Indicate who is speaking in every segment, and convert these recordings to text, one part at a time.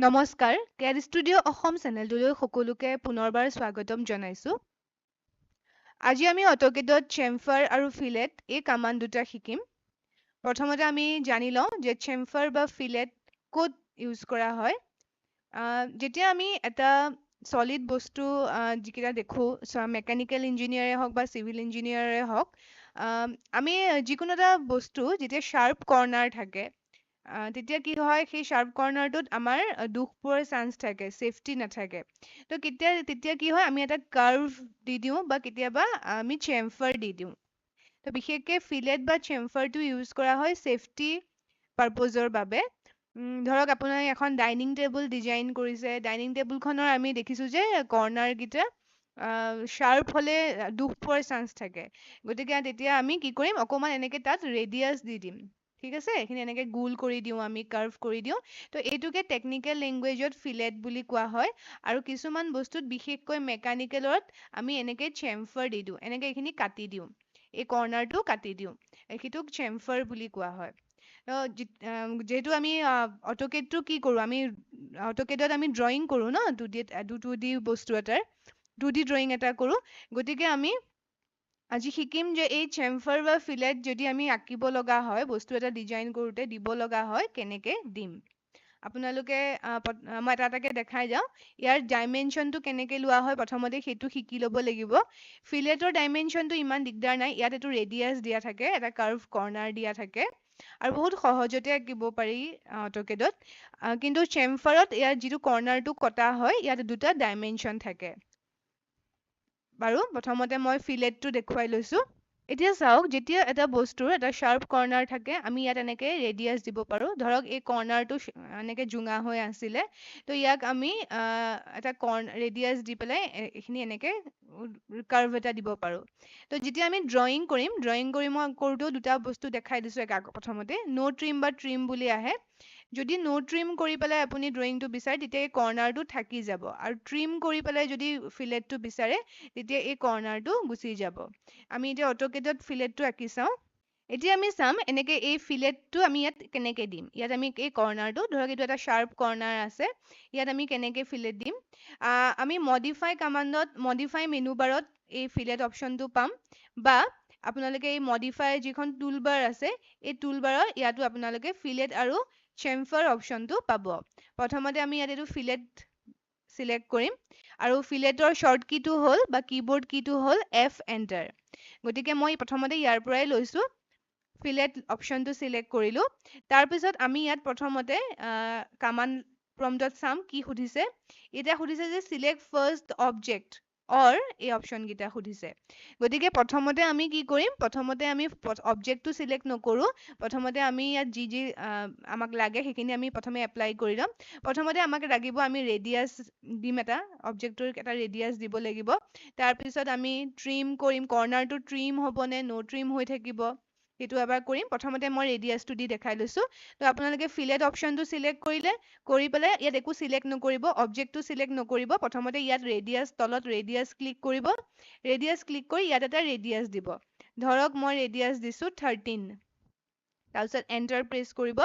Speaker 1: নমস্কাৰ, কেড ষ্টুডিঅ' অসম চেনেলটোলৈ সকলোকে পুনৰবাৰ স্বাগতম জনাইছোঁ। আজি আমি অট'কেডত চেম্ফাৰ আৰু ফিলেট এই কামাণ্ড দুটা শিকিম। প্ৰথমতে আমি জানি লওঁ যে চেম্ফাৰ বা ফিলেট ক'ত ইউজ কৰা হয়। যেতিয়া আমি এটা চলিড বস্তু যিকেইটা দেখোঁ, মেকানিকেল ইঞ্জিনিয়াৰে হওক বা চিভিল ইঞ্জিনিয়াৰে হওক, আমি যিকোনো এটা বস্তু যেতিয়া শ্বাৰ্প কৰ্নাৰ থাকে, তেতিয়া কি হয়, সেই শ্বাৰ্প কৰ্নাৰটোত আমাৰ দুখ পোৱাৰ চান্স থাকে, ছেফটি নাথাকে। তো তেতিয়া কি হয়, আমি এটা কাৰ্ভ দি দিওঁ বা কেতিয়াবা আমি চেম্ফাৰ দি দিওঁ। তো বিশেষকৈ ফিলেট বা চেম্ফাৰটো ইউজ কৰা হয় ছেফটি পাৰপজৰ বাবে। ধৰক আপোনাৰ এখন ডাইনিং টেবুল ডিজাইন কৰিছে, ডাইনিং টেবুলখনৰ আমি দেখিছোঁ যে কৰ্নাৰকেইটা শ্বাৰ্প হ'লে দুখ পোৱাৰ চান্স থাকে। গতিকে তেতিয়া আমি কি কৰিম, অকণমান এনেকৈ তাত ৰেডিয়াছ দি দিম। ঠিক আছে, এইখিনি এনেকৈ গোল কৰি দিওঁ, আমি কাৰ্ভ কৰি দিওঁ। তো এইটোকে টেকনিকেল লেংগুৱেজত ফিলেট বুলি কোৱা হয়। আৰু কিছুমান বস্তুত বিশেষকৈ মেকানিকেলত আমি এনেকৈ চেম্ফাৰ দি দিওঁ, এনেকৈ এইখিনি কাটি দিওঁ, এই কৰ্নাৰটো কাটি দিওঁ, সেইটোক চেম্ফাৰ বুলি কোৱা হয়। যিহেতু আমি অট'কেডটো কি কৰোঁ, আমি অট'কেডত আমি ড্ৰয়িং কৰোঁ ন, 2D বস্তু এটাৰ 2D ড্ৰয়িং এটা কৰোঁ। গতিকে আমি আজি শিকিম যে এই চেম্ফাৰ বা ফিলেট যদি আমি আঁকিব লগা হয়, বস্তু এটা ডিজাইন কৰোঁতে দিব লগা হয়, কেনেকৈ দিম। আপোনালোকে মই এটা এটাকৈ দেখাই যাওঁ। ইয়াৰ ডাইমেনশ্যনটো কেনেকৈ লোৱা হয় প্ৰথমতে সেইটো শিকি ল'ব লাগিব। ফিলেটৰ ডাইমেনশ্যনটো ইমান দিগদাৰ নাই, ইয়াত এইটো ৰেডিয়াছ দিয়া থাকে, এটা কাৰ্ভ কৰ্নাৰ দিয়া থাকে আৰু বহুত সহজতে আঁকিব পাৰি অট'কেডত। কিন্তু চেম্ফাৰত ইয়াত যিটো কৰ্নাৰটো কটা হয়, ইয়াত দুটা ডাইমেনশ্যন থাকে। বাৰু প্ৰথমতে মই ফিলেটটো দেখুৱাই লৈছোঁ। এতিয়া চাওক, যেতিয়া এটা বস্তুৰ এটা শ্বাৰ্প কৰ্নাৰ থাকে, আমি ইয়াত এনেকৈ ৰেডিয়াছ দিব পাৰোঁ। ধৰক এই কৰ্নাৰটো এনেকৈ জোঙা হৈ আছিলে, তো ইয়াক আমি এটা ৰেডিয়াছ দি পেলাই এইখিনি এনেকৈ কাৰ্ভ এটা দিব পাৰোঁ। তো যেতিয়া আমি ড্ৰয়িং কৰিম, মই কৰোঁতেও দুটা বস্তু দেখাই দিছোঁ প্ৰথমতে, ন' ট্ৰিম বা ট্ৰিম বুলি আহে। যদি ন' ট্ৰিম কৰি পেলাই আপুনি ড্ৰয়িংটো বিচাৰে, তেতিয়া এই কৰ্নাৰটো থাকি যাব, আৰু ট্ৰিম কৰি পেলাই যদি ফিলেটটো বিচাৰে, তেতিয়া এই কৰ্নাৰটো গুচি যাব। আমি এতিয়া অট'কেডত ফিলেটটো আঁকি চাওঁ। এতিয়া আমি চাম এনেকৈ এই ফিলেটটো আমি ইয়াত কেনেকৈ দিম। ইয়াত আমি এই কৰ্নাৰটো, ধৰক এইটো এটা শ্বাৰ্প কৰ্নাৰ আছে, ইয়াত আমি কেনেকৈ ফিলেট দিম। আমি মডিফাই মেনু বাৰত এই ফিলেট অপশ্যনটো পাম, বা আপোনালোকে এই মডিফাই যিখন টুল বাৰ আছে, এই টুল বাৰৰ ইয়াতো আপোনালোকে ফিলেট আৰু চেম্ফাৰ অপশ্যনটো পাব। প্ৰথমতে আমি ইয়াত এইটো ফিলেট চিলেক্ট কৰিম, আৰু ফিলেটৰ শ্বৰ্ট কিটো হ'ল বা কীবৰ্ড কিটো হ'ল F এণ্টাৰ। গতিকে মই প্ৰথমতে ইয়াৰ পৰাই লৈছোঁ, ফিলেট অপশ্যনটো চিলেক্ট কৰিলোঁ। তাৰপিছত আমি ইয়াত প্ৰথমতে কামাণ্ড প্ৰম্পটত চাম কি সুধিছে। এতিয়া সুধিছে যে চিলেক্ট ফাৰ্ষ্ট অবজেক্ট অৰ এই অপশ্যনকেইটা সুধিছে। গতিকে প্ৰথমতে আমি কি কৰিম, প্ৰথমতে আমি অবজেক্টটো চিলেক্ট নকৰোঁ। প্ৰথমতে আমি ইয়াত যি আমাক লাগে সেইখিনি আমি প্ৰথমে এপ্লাই কৰি ল'ম। প্ৰথমতে আমাক লাগিব, আমি ৰেডিয়াছ দিম, এটা অবজেক্টটোৰ এটা ৰেডিয়াছ দিব লাগিব। তাৰপিছত আমি ট্ৰিম কৰিম, কৰ্নাৰটো ট্ৰিম হ'বনে ন' ট্ৰিম হৈ থাকিব, সেইটো এবাৰ কৰিম। প্ৰথমতে মই ৰেডিয়াছটো দি দেখাই লৈছোঁ। তো আপোনালোকে ফিলেট অপশ্যনটো চিলেক্ট কৰিলে, কৰি পেলাই ইয়াত একো চিলেক্ট নকৰিব, অবজেক্টটো চিলেক্ট নকৰিব। প্ৰথমতে ইয়াত ৰেডিয়াছ, তলত ৰেডিয়াছ ক্লিক কৰিব। ৰেডিয়াছ ক্লিক কৰি ইয়াত এটা ৰেডিয়াছ দিব। ধৰক মই ৰেডিয়াছ দিছোঁ 13। তাৰপিছত এণ্টাৰ প্ৰেছ কৰিব।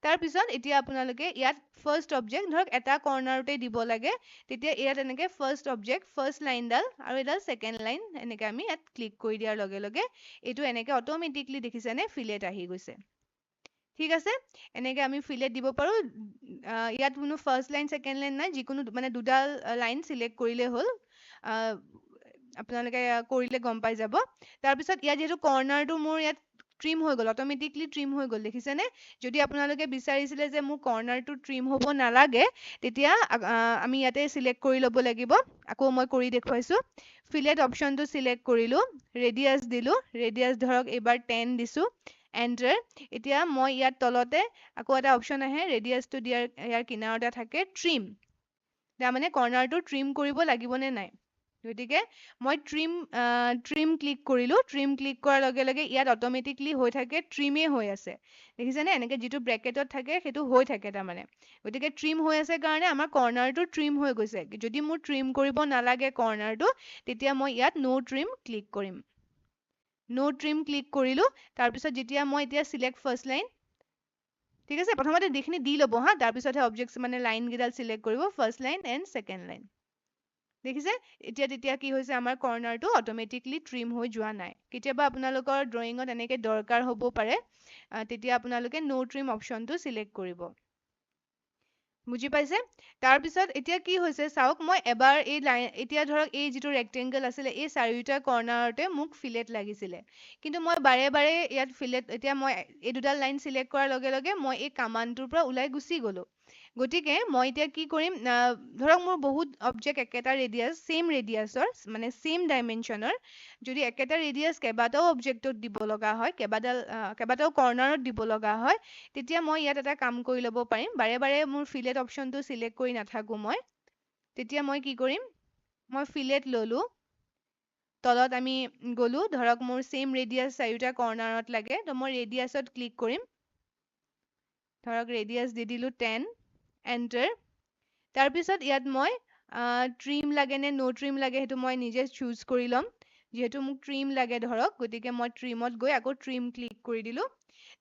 Speaker 1: তাৰপিছত এতিয়া আপোনালোকে ইয়াত ফাৰ্ষ্ট অবজেক্ট, ধৰক এটা কৰ্নাৰতে দিব লাগে, তেতিয়া ইয়াত এনেকৈ ফাৰ্ষ্ট অবজেক্ট, ফাৰ্ষ্ট লাইনডাল আৰু এডাল ছেকেণ্ড লাইন, এনেকৈ আমি ইয়াত ক্লিক কৰি দিয়াৰ লগে লগে এইটো এনেকৈ অট'মেটিকলি দেখিছেনে ফিলেট আহি গৈছে। ঠিক আছে, এনেকৈ আমি ফিলেট দিব পাৰোঁ। ইয়াত কোনো ফাৰ্ষ্ট লাইন ছেকেণ্ড লাইন নাই, যিকোনো মানে দুডাল লাইন চিলেক্ট কৰিলেই হ'ল। আপোনালোকে কৰিলে গম পাই যাব। তাৰপিছত ইয়াত যিহেতু কৰ্নাৰটো মোৰ ইয়াত ট্ৰিম হৈ গ'ল, অট'মেটিকলি ট্ৰিম হৈ গ'ল, দেখিছেনে। যদি আপোনালোকে বিচাৰিছিলে যে মোৰ কৰ্নাৰটো ট্ৰিম হ'ব নালাগে, তেতিয়া আমি ইয়াতে চিলেক্ট কৰি ল'ব লাগিব। আকৌ মই কৰি দেখুৱাইছোঁ। ফিলেট অপশ্যনটো চিলেক্ট কৰিলোঁ, ৰেডিয়াছ দিলোঁ, ৰেডিয়াছ ধৰক এইবাৰ 10 দিছোঁ, এণ্টাৰ। এতিয়া মই ইয়াত তলতে আকৌ এটা অপশ্যন আহে, ৰেডিয়াছটো ইয়াৰ কিনাৰতে থাকে ট্ৰিম, তাৰমানে কৰ্নাৰটো ট্ৰিম কৰিব লাগিব নে নাই। গতিকে মই ট্ৰিম ক্লিক কৰিলোঁ। ট্ৰিম ক্লিক কৰাৰ লগে লগে ইয়াত অট'মেটিকলি হৈ থাকে, ট্ৰিমেই হৈ আছে, দেখিছেনে। এনেকৈ যিটো ব্ৰেকেটত থাকে সেইটো হৈ থাকে তাৰমানে। গতিকে ট্ৰিম হৈ আছে কাৰণে আমাৰ কৰ্নাৰটো ট্ৰিম হৈ গৈছে। যদি মোৰ ট্ৰিম কৰিব নালাগে কৰ্নাৰটো, তেতিয়া মই ইয়াত ন' ট্ৰিম ক্লিক কৰিম। ন' ট্ৰিম ক্লিক কৰিলোঁ। তাৰপিছত যেতিয়া মই এতিয়া চিলেক্ট ফাৰ্ষ্ট লাইন, ঠিক আছে প্ৰথমতে যিখিনি দি ল'ব হা তাৰপিছতহে অবজেক্টছ মানে লাইন কেইডাল চিলেক্ট কৰিব first line and second line দেখিছে তেতিয়া কি হৈছে আমাৰ কৰ্নাৰটো অট'মেটিকলি ট্ৰিম হৈ যোৱা নাই কেতিয়াবা আপোনালোকৰ ড্ৰয়িঙত এনেকৈ দৰকাৰ হ'ব পাৰে তেতিয়া আপোনালোকে নো ট্ৰিম অপশ্যনটো চিলেক্ট কৰিব বুজি পাইছে তাৰপিছত এতিয়া কি হৈছে চাওক মই এবাৰ এই লাইন এতিয়া ধৰক এই যিটো ৰেক্টেংগল আছিলে এই চাৰিটা কৰ্নাৰতে মোক ফিলেট লাগিছিলে কিন্তু মই বাৰে বাৰে ইয়াত ফিলেট এতিয়া মই এই দুডাল লাইন চিলেক্ট কৰাৰ লগে লগে মই এই কামাণ্ডটোৰ পৰা ওলাই গুচি গ'লো গতিকে মই এতিয়া কি কৰিম ধৰক মোৰ বহুত অবজেক্ট একেটা ৰেডিয়াছ সেম ৰেডিয়াছৰ মানে সেম ডাইমেনশ্যনৰ যদি একেটা ৰেডিয়াছ কেইবাটাও অবজেক্টত দিব লগা হয় কেইবাটাও কৰ্নাৰত দিব লগা হয় তেতিয়া মই ইয়াত এটা কাম কৰি ল'ব পাৰিম বাৰে বাৰে মোৰ ফিলেট অপশ্যনটো চিলেক্ট কৰি নাথাকো মই তেতিয়া মই কি কৰিম মই ফিলেট ল'লো তলত আমি গ'লো ধৰক মোৰ সেম ৰেডিয়াছ চাৰিটা কৰ্নাৰত লাগে তো মই ৰেডিয়াছত ক্লিক কৰিম ধৰক ৰেডিয়াছ দি দিলোঁ 10 এণ্টাৰ তাৰপিছত ইয়াত মই ট্ৰিম লাগে নে নো ট্ৰিম লাগে সেইটো মই নিজে চুজ কৰি ল'ম যিহেতু মোক ট্ৰিম লাগে ধৰক গতিকে মই ট্ৰিমত গৈ আকৌ ট্ৰিম ক্লিক কৰি দিলোঁ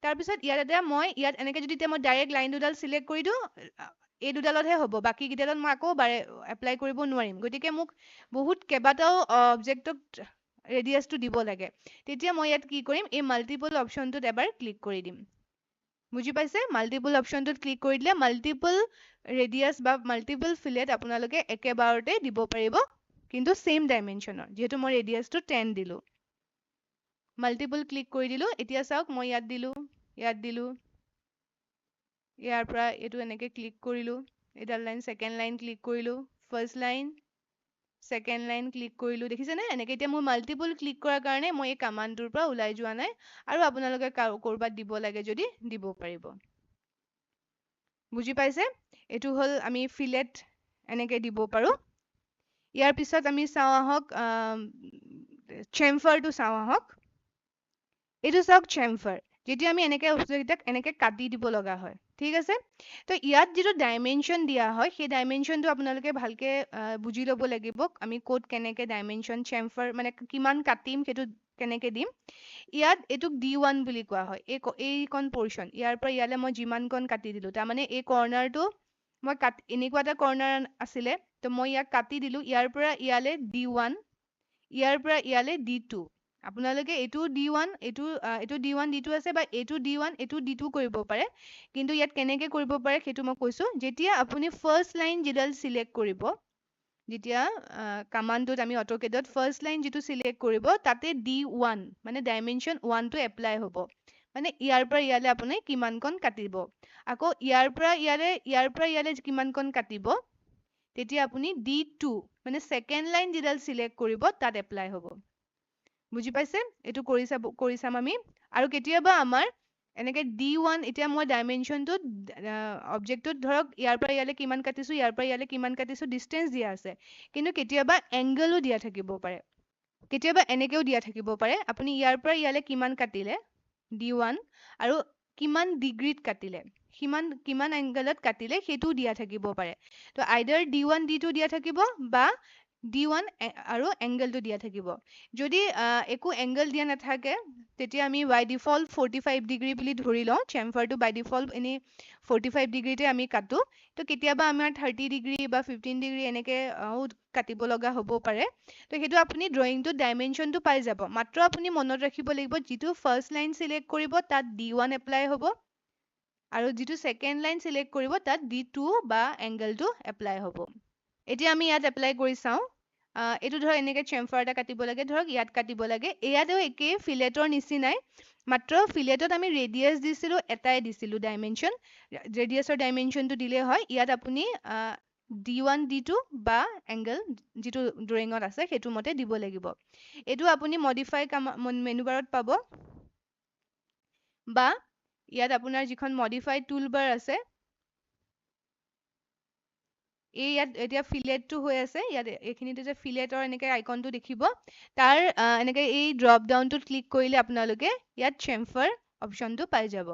Speaker 1: তাৰপিছত ইয়াত এনেকৈ যদি এতিয়া মই ডাইৰেক্ট লাইন দুডাল চিলেক্ট কৰি দিওঁ এই দুডালতহে হ'ব বাকী কেইডালত মই আকৌ বাৰে এপ্লাই কৰিব নোৱাৰিম গতিকে মোক বহুত কেইবাটাও অবজেক্টক ৰেডিয়াছটো দিব লাগে তেতিয়া মই ইয়াত কি কৰিম এই মাল্টিপল অপশ্যনটোত এবাৰ ক্লিক কৰি দিম বুজি পাইছে মাল্টিপল অপশ্যনটোত ক্লিক কৰি দিলে মাল্টিপল ৰেডিয়াছ বা মাল্টিপল ফিলেট আপোনালোকে একেবাৰতে দিব পাৰিব কিন্তু সেম ডাইমেনশ্যনৰ যিহেতু মই ৰেডিয়াছটো 10 দিলোঁ মাল্টিপল ক্লিক কৰি দিলোঁ এতিয়া চাওক মই ইয়াত দিলোঁ ইয়াৰ পৰা এইটো এনেকৈ ক্লিক কৰিলোঁ এইডাল লাইন ছেকেণ্ড লাইন ক্লিক কৰিলোঁ first line second line click কৰিলোঁ দেখিছেনে এনেকৈ এতিয়া মোৰ মাল্টিপল ক্লিক কৰাৰ কাৰণে মই এই কামাণ্ডটোৰ পৰা ওলাই যোৱা নাই আৰু আপোনালোকে ক'ৰবাত দিব লাগে যদি দিব পাৰিব বুজি পাইছে এইটো হ'ল আমি ফিলেট এনেকৈ দিব পাৰোঁ ইয়াৰ পিছত আমি চাওঁ আহক চেম্ফাৰটো চাওঁ আহক এইটো চাওক চেম্ফাৰ যেতিয়া আমি এনেকৈ বস্তুকেইটাক এনেকৈ কাটি দিব লগা হয় ঠিক আছে তো ইয়াত যিটো ডাইমেনশ্যন দিয়া হয় সেই ডাইমেনশ্যনটো আপোনালোকে ভালকৈ বুজি ল'ব লাগিব আমি ক'ত কেনেকৈ ডাইমেনশ্যন চেম্ফাৰ মানে কিমান কাটিম সেইটো কেনেকৈ দিম ইয়াত এইটোক D1 বুলি কোৱা হয় এইকণ পৰ্চন ইয়াৰ পৰা ইয়ালৈ মই যিমানকণ কাটি দিলোঁ তাৰমানে এই কৰ্নাৰটো মই এনেকুৱা এটা কৰ্নাৰ আছিলে তো মই ইয়াক কাটি দিলোঁ ইয়াৰ পৰা ইয়ালৈ D1 ইয়াৰ পৰা ইয়ালৈ D2 আপোনালোকে এইটো D1 এইটো D1 D2 আছে বা এইটো D1 এইটো D2 কৰিব পাৰে কিন্তু ইয়াত কেনেকৈ কৰিব পাৰে সেইটো মই কৈছোঁ যেতিয়া আপুনি ফাৰ্ষ্ট লাইন যিডাল চিলেক্ট কৰিব যেতিয়া কামাণ্ডটোত আমি অট'কেডত ফাৰ্ষ্ট লাইন যিটো চিলেক্ট কৰিব তাতে D1 মানে ডাইমেনশ্যন 1টো এপ্লাই হ'ব মানে ইয়াৰ পৰা ইয়ালৈ আপুনি কিমানকণ কাটিব আকৌ ইয়াৰ পৰা ইয়ালৈ কিমানকণ কাটিব তেতিয়া আপুনি D2 মানে ছেকেণ্ড লাইন যিডাল চিলেক্ট কৰিব তাত এপ্লাই হ'ব বুজি পাইছে এইটো কৰি চাম আমি আৰু কেতিয়াবা আমাৰ এনেকৈ D1 এতিয়া মই ডাইমেনশ্যনটোত অবজেক্টটোত ধৰক ইয়াৰ পৰা ইয়ালৈ কিমান কাটিছোঁ ইয়াৰ পৰা ইয়ালৈ কিমান কাটিছোঁ ডিষ্টেঞ্চ দিয়া আছে কিন্তু কেতিয়াবা এংগলো দিয়া থাকিব পাৰে কেতিয়াবা এনেকৈও দিয়া থাকিব পাৰে আপুনি ইয়াৰ পৰা ইয়ালৈ কিমান কাটিলে D1 আৰু কিমান ডিগ্ৰীত কাটিলে কিমান এংগলত কাটিলে সেইটোও দিয়া থাকিব পাৰে তো আইদাৰ D1 D2 দিয়া থাকিব বা D1 আৰু এংগলটো দিয়া থাকিব যদি একো এংগল দিয়া নাথাকে তেতিয়া আমি বাই ডিফল্ট 45 ডিগ্ৰী বুলি ধৰি লওঁ চেম্ফাৰটো বাই ডিফল্ট এনেই 45 ডিগ্ৰীতে আমি কাটো তো কেতিয়াবা আমাৰ 30 ডিগ্ৰী বা 15 ডিগ্ৰী এনেকৈ কাটিব লগা হ'ব পাৰে তো সেইটো আপুনি ড্ৰয়িংটোত ডাইমেনশ্যনটো পাই যাব মাত্ৰ আপুনি মনত ৰাখিব লাগিব যিটো ফাৰ্ষ্ট লাইন চিলেক্ট কৰিব তাত D1 এপ্লাই হ'ব আৰু যিটো ছেকেণ্ড লাইন চিলেক্ট কৰিব তাত D2 বা এংগলটো এপ্লাই হ'ব এতিয়া আমি ইয়াত এপ্লাই কৰি চাওঁ এইটো ধৰক এনেকৈ চেম্ফাৰ এটা কাটিব লাগে ধৰক ইয়াত কাটিব লাগে ইয়াতেও একেই ফিলেটৰ নিচিনাই মাত্ৰ ফিলেটত আমি ৰেডিয়াছ দিছিলোঁ এটাই দিছিলোঁ ডাইমেনশ্যন ৰেডিয়াছৰ ডাইমেনশ্যনটো দিলেই হয় ইয়াত আপুনি D1 D2 বা এংগল যিটো ড্ৰয়িঙত আছে সেইটো মতে দিব লাগিব এইটো আপুনি মডিফাই মেনু বাৰত পাব বা ইয়াত আপোনাৰ যিখন মডিফাই টুল বাৰ আছে ইয়াত এতিয়া ফিলেটটো হৈ আছে ইয়াত এইখিনিতে যে ফিলেটৰ এনেকৈ আইকনটো দেখিব তাৰ এনেকৈ এই ড্ৰপ ডাউনটোত ক্লিক কৰিলে আপোনালোকে ইয়াত চেম্ফাৰ অপশ্যনটো পাই যাব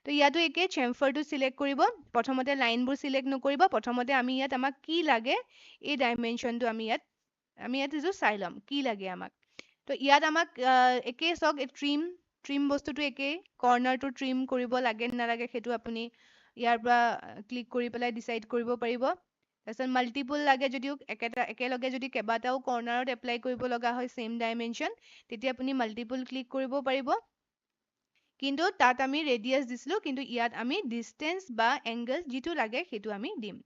Speaker 1: তো ইয়াতো একে চেম্ফাৰটো চিলেক্ট কৰিব প্ৰথমতে লাইনবোৰ চিলেক্ট নকৰিব প্ৰথমতে আমি ইয়াত আমাক কি লাগে এই ডাইমেনশ্যনটো আমি ইয়াত এইটো চাই ল'ম কি লাগে আমাক তো ইয়াত আমাক একে চাওক ট্ৰিম ট্ৰিম বস্তুটো একেই কৰ্নাৰটো ট্ৰিম কৰিব লাগে নালাগে সেইটো আপুনি ইয়াৰ পৰা ক্লিক কৰি পেলাই ডিচাইড কৰিব পাৰিব তাৰপিছত মাল্টিপল লাগে যদিও একেলগে যদি কেইবাটাও কৰ্নাৰত এপ্লাই কৰিব লগা হয় চেম ডাইমেনশ্যন তেতিয়া আপুনি মাল্টিপল ক্লিক কৰিব পাৰিব কিন্তু তাত আমি ৰেডিয়াছ দিছিলোঁ কিন্তু ইয়াত আমি ডিষ্টেন্স বা এংগল যিটো লাগে সেইটো আমি দিম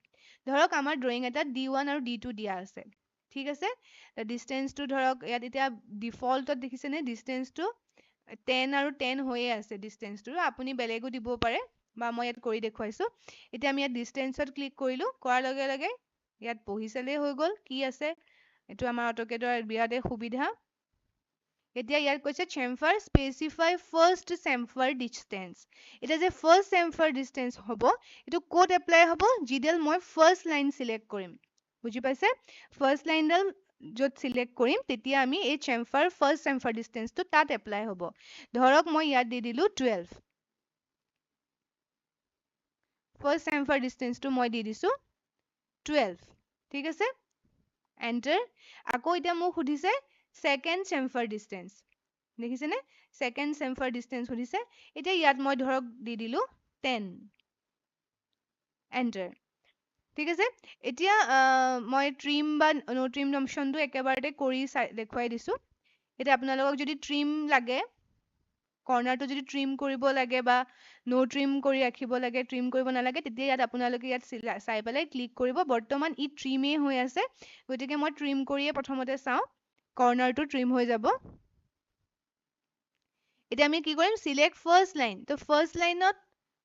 Speaker 1: ধৰক আমাৰ ড্ৰয়িং এটাত D1 আৰু D2 দিয়া আছে ঠিক আছে ডিষ্টেন্সটো ধৰক ইয়াত এতিয়া ডিফল্টত দেখিছেনে ডিষ্টেন্সটো 10 আৰু 10 হৈয়ে আছে ডিষ্টেন্সটো আপুনি বেলেগো দিব পাৰে বা মই ইয়াত কৰি দেখুৱাইছো এতিয়া আমি ইয়াত ডিষ্টেন্সত ক্লিক কৰিলো কৰাৰ লগে লগে ইয়াত পঢ়ি চালেই হৈ গ'ল কি আছে এইটো আমাৰ অটোকেডৰ বিৰাটেই সুবিধা এতিয়া ইয়াত কৈছে চেম্ফাৰ স্পেচিফাই ফাৰ্ষ্ট চেম্ফাৰ ডিষ্টেন্স এতিয়া যে ফাৰ্ষ্ট চেম্ফাৰ ডিষ্টেন্স হ'ব এইটো ক'ত এপ্লাই হ'ব যিডাল মই ফাৰ্ষ্ট লাইন চিলেক্ট কৰিম বুজি পাইছে ফাৰ্ষ্ট লাইনডাল য'ত চিলেক্ট কৰিম তেতিয়া আমি এই চেম্ফাৰ ফাৰ্ষ্ট চেম্ফাৰ ডিষ্টেন্সটো তাত এপ্লাই হ'ব ধৰক মই ইয়াত দি দিলোঁ 12 ফাৰ্ষ্ট চেম্ফাৰ ডিষ্টেন্সটো মই দি দিছোঁ 12 ঠিক আছে এণ্টাৰ আকৌ এতিয়া মোক সুধিছে ছেকেণ্ড চেম্ফাৰ ডিষ্টেন্স দেখিছেনে ছেকেণ্ড চেম্ফাৰ ডিষ্টেন্স সুধিছে এতিয়া ইয়াত মই ধৰক দি দিলোঁ 10 এণ্টাৰ ঠিক আছে এতিয়া মই ট্ৰিম বা ন' ট্ৰিম অপশ্যনটো একেবাৰতে কৰি দেখুৱাই দিছোঁ এতিয়া আপোনালোকক যদি ট্ৰিম লাগে কৰ্নাৰটো যদি ট্ৰিম কৰিব লাগে বা ন' ট্ৰিম কৰি ৰাখিব লাগে ট্ৰিম কৰিব নালাগে তেতিয়া ইয়াত আপোনালোকে ইয়াত চাই পেলাই ক্লিক কৰিব বৰ্তমান ই ট্ৰিমেই হৈ আছে গতিকে মই ট্ৰিম কৰিয়ে প্ৰথমতে চাওঁ কৰ্নাৰটো ট্ৰিম হৈ যাব এতিয়া আমি কি কৰিম চিলেক্ট ফাৰ্ষ্ট লাইন তো ফাৰ্ষ্ট লাইনত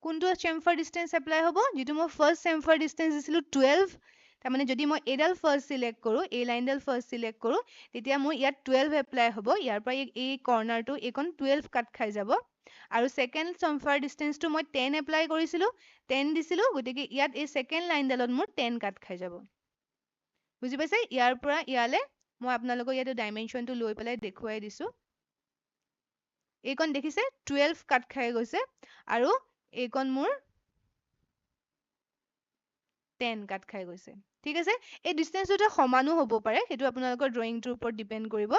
Speaker 1: কোনটো চেম্ফাৰ ডিষ্টেন্স এপ্লাই হ'ব যিটো মই ফাৰ্ষ্ট চেম্ফাৰ ডিষ্টেন্স দিছিলোঁ 12 তাৰমানে যদি মই এইডাল ফাৰ্ষ্ট চিলেক্ট কৰোঁ এই লাইনডাল ফাৰ্ষ্ট চিলেক্ট কৰোঁ তেতিয়া মোৰ ইয়াত 12 এপ্লাই হ'ব ইয়াৰ পৰা এই কৰ্নাৰটো এইকণ 12 কাট খাই যাব আৰু ছেকেণ্ড চেম্ফাৰ ডিষ্টেন্সটো মই 10 এপ্লাই কৰিছিলোঁ 10 দিছিলোঁ গতিকে ইয়াত এই ছেকেণ্ড লাইনডালত মোৰ 10 কাট খাই যাব বুজি পাইছে ইয়াৰ পৰা ইয়ালে মই আপোনালোকক ইয়াতে ডাইমেনশ্যনটো লৈ পেলাই দেখুৱাই দিছোঁ এইকণ দেখিছে 12 কাট খাই গৈছে আৰু এইকণ মোৰ 10 কাট খাই গৈছে ঠিক আছে এই ডিষ্টেন্সটো সমানো হ'ব পাৰে সেইটো আপোনালোকৰ ড্ৰয়িংটোৰ ওপৰত ডিপেণ্ড কৰিব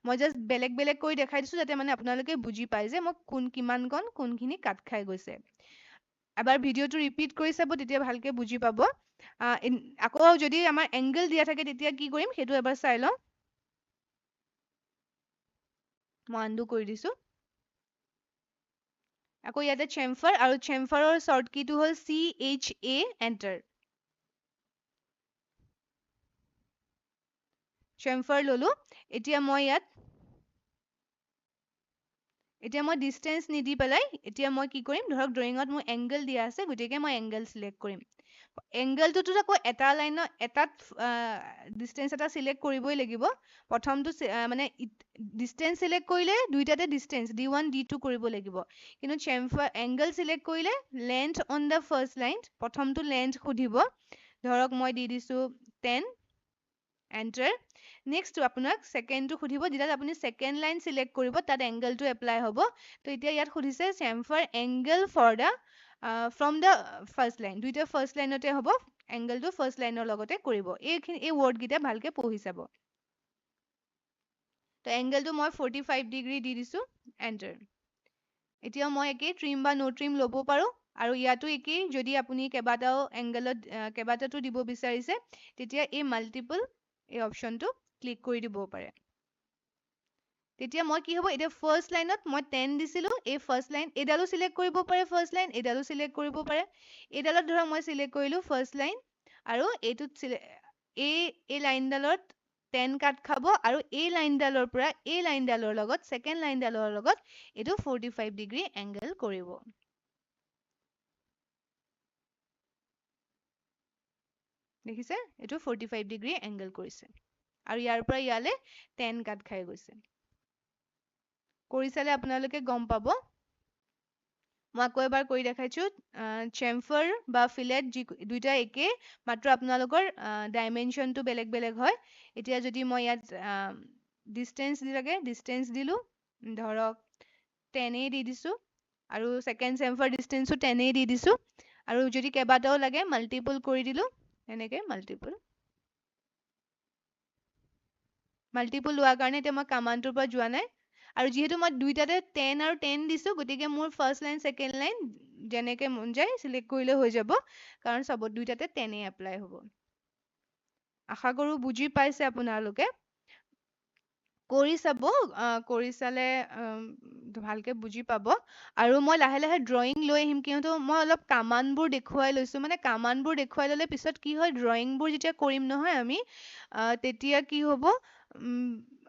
Speaker 1: মই জাষ্ট বেলেগ বেলেগ কৰি দেখাই দিছোঁ যাতে মানে আপোনালোকে বুজি পায় যে মই কিমানকণ কোনখিনি কাট খাই গৈছে এবাৰ ভিডিঅ'টো ৰিপিট কৰি চাব তেতিয়া ভালকে বুজি পাব আকৌ যদি আমাৰ এংগল দিয়া থাকে তেতিয়া কি কৰিম সেইটো এবাৰ চাই লওঁ মই আনডু কৰি দিছোঁ আকৌ ইয়াতে চেম্ফাৰ আৰু চেম্ফাৰৰ শ্বৰ্ট কিটো হ'ল CHA এণ্টাৰ চেম্ফাৰ ললো এতিয়া মই ডিষ্টেন্স নিদি পেলাই এতিয়া মই কি কৰিম ধৰক ড্ৰয়িঙত মোৰ এংগল দিয়া আছে গতিকে মই এংগল চিলেক্ট কৰিম এংগলটোতো আকৌ এটা লাইনত এটাত ডিষ্টেন্স এটা চিলেক্ট কৰিবই লাগিব প্ৰথমটো মানে ডিষ্টেন্স চিলেক্ট কৰিলে দুইটাতে ডিষ্টেন্স D1 D2 কৰিব লাগিব কিন্তু চেম্ফাৰ এংগল চিলেক্ট কৰিলে length on the first line প্ৰথমটো লেন্থ সুধিব ধৰক মই দি দিছোঁ 10 এণ্টাৰ নেক্সট আপোনাক ছেকেণ্ডটো সুধিব যেতিয়া আপুনি ছেকেণ্ড লাইন চিলেক্ট কৰিব তাত এংগলটো এপ্লাই হ'ব তো এতিয়া ইয়াত সুধিছে chamfer angle for the from the first line দুইটা ফাৰ্ষ্ট লাইনতে হ'ব এংগলটো ফাৰ্ষ্ট লাইনৰ লগতে কৰিব এই ৱৰ্ডকেইটা ভালকে পঢ়ি চাব তো এংগলটো মই 45 ডিগ্ৰী দি দিছোঁ এণ্টাৰ এতিয়া মই একেই ট্ৰিম বা ন' ট্ৰিম ল'ব পাৰোঁ আৰু ইয়াতো একেই যদি আপুনি কেইবাটাও এংগলত কেইবাটাতো দিব বিচাৰিছে তেতিয়া এই মাল্টিপল এই অপশ্যনটো ক্লিক কৰি দিবও পাৰে তেতিয়া মই কি হ'ব এতিয়া ফাৰ্ষ্ট লাইনত মই 10 দিছিলোঁ এই ফাৰ্ষ্ট লাইন এইডালো চিলেক্ট কৰিব পাৰে ফাৰ্ষ্ট লাইন এইডালো চিলেক্ট কৰিব পাৰে এইডালত ধৰক মই চিলেক্ট কৰিলোঁ ফাৰ্ষ্ট লাইন আৰু এইটোত এই লাইনডালত 10 কাট খাব আৰু এই লাইনডালৰ পৰা এই লাইনডালৰ লগত ছেকেণ্ড লাইনডালৰ লগত এইটো 45 ডিগ্ৰী এংগল কৰিব দেখিছে এইটো 45 ডিগ্ৰী এংগল কৰিছে আৰু ইয়াৰ পৰা ইয়ালে 10 কাট খাই গৈছে কৰি চালে আপোনালোকে গম পাব মই আকৌ এবাৰ কৰি দেখাইছোঁ চেম্ফাৰ বা ফিলেট দুইটা একেই মাত্ৰ আপোনালোকৰ ডাইমেনশ্যনটো বেলেগ বেলেগ হয় এতিয়া যদি মই ইয়াত ডিষ্টেন্স দি লাগে ডিষ্টেন্স দিলোঁ ধৰক 10 দি দিছোঁ আৰু ছেকেণ্ড চেম্ফাৰ ডিষ্টেন্সো 10 দি দিছোঁ আৰু যদি কেইবাটাও লাগে মাল্টিপল কৰি দিলোঁ এনেকে মাল্টিপল লোৱাৰ কাৰণে এতিয়া মই কামাণ্ডটোৰ পৰা যোৱা নাই আৰু যিহেতু মই দুইটাতে 10 আৰু 10 দিছো গতিকে মোৰ ফাৰ্ষ্ট লাইন ছেকেণ্ড লাইন যেনেকে মন যায় সিলেক্ট কৰিলে হৈ যাব কাৰণ সব দুইটাতে 10 এপ্লাই হ'ব আশা কৰো বুজি পাইছে আপোনালোকে কৰি চাব কৰি চালে ভালকে বুজি পাব আৰু মই লাহে লাহে ড্ৰয়িং লৈ আহিম কিয়নো মই অলপ কামানবোৰ দেখুৱাই লৈছো মানে কামানবোৰ দেখুৱাই ললে পিছত কি হয় ড্ৰয়িংবোৰ যেতিয়া কৰিম নহয় আমি তেতিয়া কি হ'ব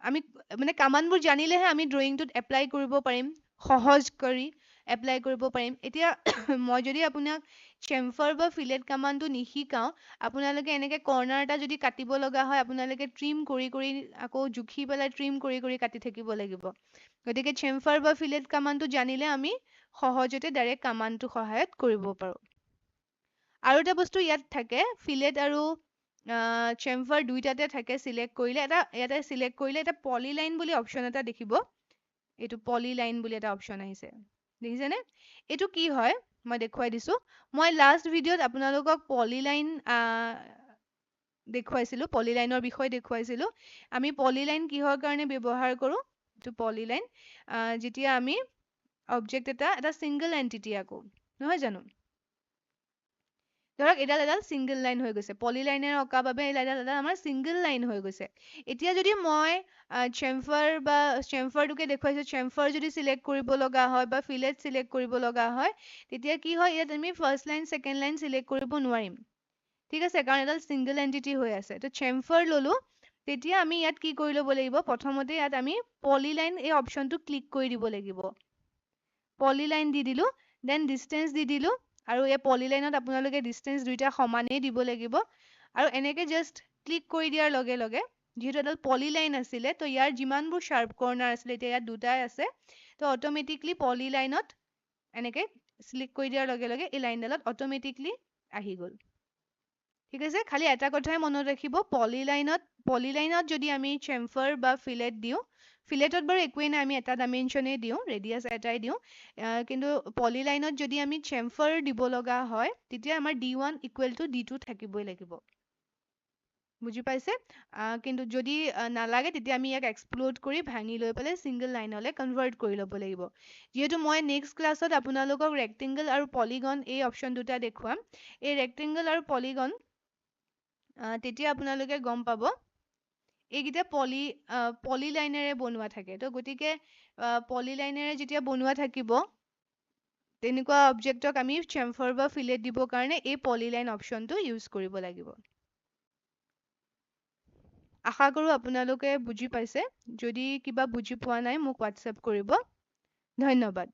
Speaker 1: আমি মানে কামানবোৰ জানিলেহে আমি ড্ৰয়িংটোত এপ্লাই কৰিব পাৰিম সহজ কৰি এপ্লাই কৰিব পাৰিম এতিয়া মই যদি আপোনাক চেমফাৰ বা ফিলেট কামানটো নিশিকাও আপোনালোকে এনেকে কৰ্নাৰ এটা যদি কাটিব লগা হয় আপোনালোকে ট্ৰিম কৰি কৰি আকৌ জুখি পেলাই ট্ৰিম কৰি কৰি কাটি থাকিব লাগিব গতিকে চেমফাৰ বা ফিলেট কামানটো জানিলে আমি সহজতে ডাইৰেক্ট কামানটো সহায়ত কৰিব পাৰো আৰু এটা বস্তু ইয়াত থাকে ফিলেট আৰু চেমফাৰ দুইটাতে থাকে চিলেক্ট কৰিলে এটা চিলেক্ট কৰিলে এটা পলিলাইন বুলি অপশ্যন এটা দেখিব এইটো পলিলাইন বুলি এটা অপশ্যন আহিছে দেখিছেনে এইটো কি হয় মই দেখুৱাই দিছো মই লাষ্ট ভিডিঅ'ত আপোনালোকক পলিলাইন দেখুৱাইছিলো পলিলাইনৰ বিষয়ে দেখুৱাইছিলো আমি পলিলাইন কিহৰ কাৰণে ব্যৱহাৰ কৰো এইটো পলিলাইন যেতিয়া আমি অবজেক্ট এটা সিংগল এন্টিটি আকো নহয় জানো ধৰক এডাল সিংগল লাইন হৈ গৈছে পলিলাইনেৰে অঁকা বাবে এডাল আমাৰ সিংগল লাইন হৈ গৈছে এতিয়া যদি মই চেমফাৰটোকে দেখুৱাইছো চেমফাৰ যদি চিলেক্ট কৰিব লগা হয় বা ফিলেট চিলেক্ট কৰিব লগা হয় তেতিয়া কি হয় ইয়াত আমি first line second line select কৰিব নোৱাৰিম ঠিক আছে কাৰণ এডাল সিংগল এন্টিটি হৈ আছে তো চেমফাৰ ললো তেতিয়া আমি ইয়াত কি কৰি ল'ব লাগিব প্ৰথমতে ইয়াত আমি পলিলাইন এই অপশ্যনটো ক্লিক কৰি দিব লাগিব পলিলাইন দি দিলো দেন ডিষ্টেন্স দি দিলো আৰু এই পলিলাইনত আপোনালোকে ডিষ্টেন্স দুইটা সমানেই দিব লাগিব আৰু এনেকে জাষ্ট ক্লিক কৰি দিয়াৰ লগে লগে যিহেতু এডাল পলিলাইন আছিলে তো ইয়াৰ যিমানবোৰ শাৰ্প কৰ্নাৰ আছিলে এতিয়া ইয়াত দুটাই আছে তো অট'মেটিকলি পলিলাইনত এনেকে ক্লিক কৰি দিয়াৰ লগে লগে এই লাইনডালত অট'মেটিকলি আহি গ'ল ঠিক আছে খালি এটা কথাই মনত ৰাখিব পলিলাইনত যদি আমি চেমফাৰ বা ফিলেট দিওঁ ফিলেটত বাৰু একোৱেই নাই আমি এটা ডাইমেনশ্যনেই দিওঁ ৰেডিয়াছ এটাই দিওঁ কিন্তু পলিলাইনত যদি আমি চেমফাৰ দিব লগা হয় তেতিয়া আমাৰ D1 ইকুৱেল টু D2 থাকিবই লাগিব বুজি পাইছে কিন্তু যদি নালাগে তেতিয়া আমি ইয়াক এক্সপ্ল'ড কৰি ভাঙি লৈ পেলাই ছিংগল লাইনলৈ কনভাৰ্ট কৰি ল'ব লাগিব যিহেতু মই নেক্সট ক্লাছত আপোনালোকক ৰেক্টেংগল আৰু পলিগন এই অপশ্যন দুটা দেখুৱাম এই ৰেক্টেংগল আৰু পলিগন তেতিয়া আপোনালোকে গম পাব এইকেইটা পলিলাইনেৰে বনোৱা থাকে তো গতিকে পলিলাইনেৰে যেতিয়া বনোৱা থাকিব তেনেকুৱা অবজেক্টক আমি চেমফাৰ বা ফিলেট দিবৰ কাৰণে এই পলিলাইন অপশ্যনটো ইউজ কৰিব লাগিব আশা কৰো আপোনালোকে বুজি পাইছে যদি কিবা বুজি পোৱা নাই মোক হোৱাটছএপ কৰিব ধন্যবাদ